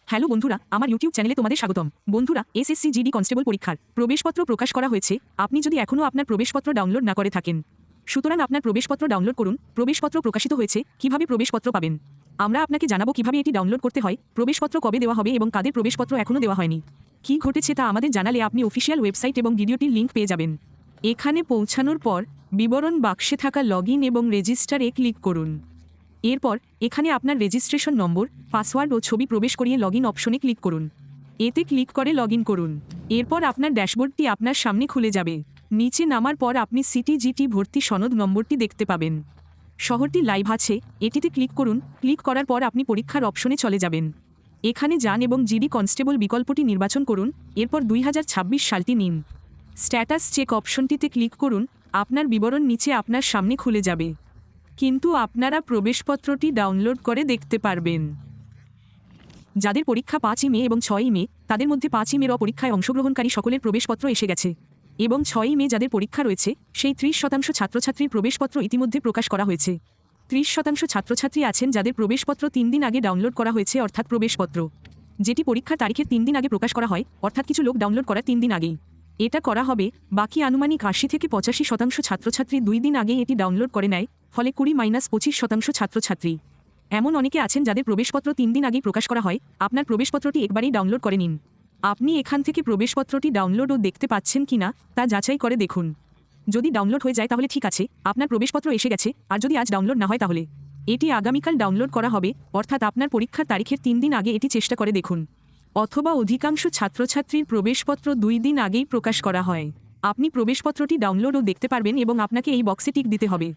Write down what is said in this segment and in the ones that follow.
Hello বন্ধুরা, আমার YouTube চ্যানেলে তোমাদের স্বাগতম। বন্ধুরা, এসএসসি জিডি কনস্টেবল পরীক্ষার প্রবেশপত্র প্রকাশ করা হয়েছে। আপনি যদি এখনও আপনার প্রবেশপত্র ডাউনলোড না করে থাকেন, সুতরাং আপনার প্রবেশপত্র ডাউনলোড করুন। প্রবেশপত্র প্রকাশিত হয়েছে, কিভাবে প্রবেশপত্র পাবেন আমরা আপনাকে জানাবো, কিভাবে এটি ডাউনলোড করতে হয়, প্রবেশপত্র কবে দেওয়া হবে এবং কাদের প্রবেশপত্র এখনও দেওয়া হয়নি, কি ঘটেছে তা আমাদের জানালে আপনি অফিসিয়াল ওয়েবসাইট এবং ভিডিওটির লিঙ্ক পেয়ে যাবেন। এখানে পৌঁছানোর পর বিবরণ বাক্সে থাকা লগইন এবং রেজিস্টারে ক্লিক করুন। এরপর এখানে আপনার রেজিস্ট্রেশন নম্বর, পাসওয়ার্ড ও ছবি প্রবেশ করিয়ে লগইন অপশনে ক্লিক করুন। এতে ক্লিক করে লগইন করুন। এরপর আপনার ড্যাশবোর্ডটি আপনার সামনে খুলে যাবে। নিচে নামার পর আপনি সিটিজিটি ভর্তি সনদ নম্বরটি দেখতে পাবেন। শহরটি লাইভ আছে, এটিতে ক্লিক করুন। ক্লিক করার পর আপনি পরীক্ষার অপশনে চলে যাবেন। এখানে যান এবং জিডি কনস্টেবল বিকল্পটি নির্বাচন করুন। এরপর 2026 সালটি নিন। স্ট্যাটাস চেক অপশনটিতে ক্লিক করুন। আপনার বিবরণ নিচে আপনার সামনে খুলে যাবে, কিন্তু আপনারা প্রবেশপত্রটি ডাউনলোড করে দেখতে পারবেন। যাদের পরীক্ষা 5ই মে এবং 6ই মে, তাদের মধ্যে 5ই মের পরীক্ষায় অংশগ্রহণকারী সকলের প্রবেশপত্র এসে গেছে এবং 6ই মে যাদের পরীক্ষা রয়েছে সেই 30% ছাত্রছাত্রীর প্রবেশপত্র ইতিমধ্যে প্রকাশ করা হয়েছে। 30% ছাত্রছাত্রী আছেন যাদের প্রবেশপত্র 3 দিন আগে ডাউনলোড করা হয়েছে, অর্থাৎ প্রবেশপত্র যেটি পরীক্ষার তারিখের 3 দিন আগে প্রকাশ করা হয়, অর্থাৎ কিছু লোক ডাউনলোড করার 3 দিন আগেই এটা করা হবে। বাকি আনুমানিক 80 থেকে 85% ছাত্রছাত্রী 2 দিন আগেই এটি ডাউনলোড করে নেয়, ফলে 20-25% ছাত্রছাত্রী এমন অনেকে আছেন যাদের প্রবেশপত্র 3 দিন আগেই প্রকাশ করা হয়। আপনার প্রবেশপত্রটি একবারেই ডাউনলোড করে নিন। আপনি এখান থেকে প্রবেশপত্রটি ডাউনলোড ও দেখতে পাচ্ছেন কিনা তা যাচাই করে দেখুন। যদি ডাউনলোড হয়ে যায় তাহলে ঠিক আছে, আপনার প্রবেশপত্র এসে গেছে। আর যদি আজ ডাউনলোড না হয় তাহলে এটি আগামীকাল ডাউনলোড করা হবে, অর্থাৎ আপনার পরীক্ষার তারিখের 3 দিন আগে এটি চেষ্টা করে দেখুন। অথবা অধিকাংশ ছাত্রছাত্রীর প্রবেশপত্র 2 দিন আগেই প্রকাশ করা হয়। আপনি প্রবেশপত্রটি ডাউনলোড ও দেখতে পারবেন এবং আপনাকে এই বক্সে টিক দিতে হবে।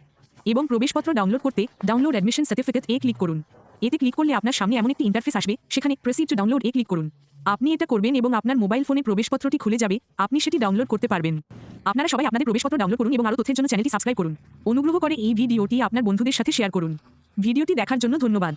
এবং প্রবেশপত্র ডাউনলোড করতে ডাউনলোড অ্যাডমিশন সার্টিফিকেট এ ক্লিক করুন। এতে ক্লিক করলে আপনার সামনে এমন একটি ইন্টারফেস আসবে, সেখানে proceed to download A click করুন। আপনি এটা করবেন এবং আপনার মোবাইল ফোনে প্রবেশপত্রটি খুলে যাবে, আপনি সেটি ডাউনলোড করতে পারবেন। আপনারা সবাই আপনাদের প্রবেশপত্র ডাউনলোড করুন এবং আরও তথ্যের জন্য চ্যানেলটি সাবস্ক্রাইব করুন। অনুগ্রহ করে এই ভিডিওটি আপনার বন্ধুদের সাথে শেয়ার করুন। ভিডিওটি দেখার জন্য ধন্যবাদ।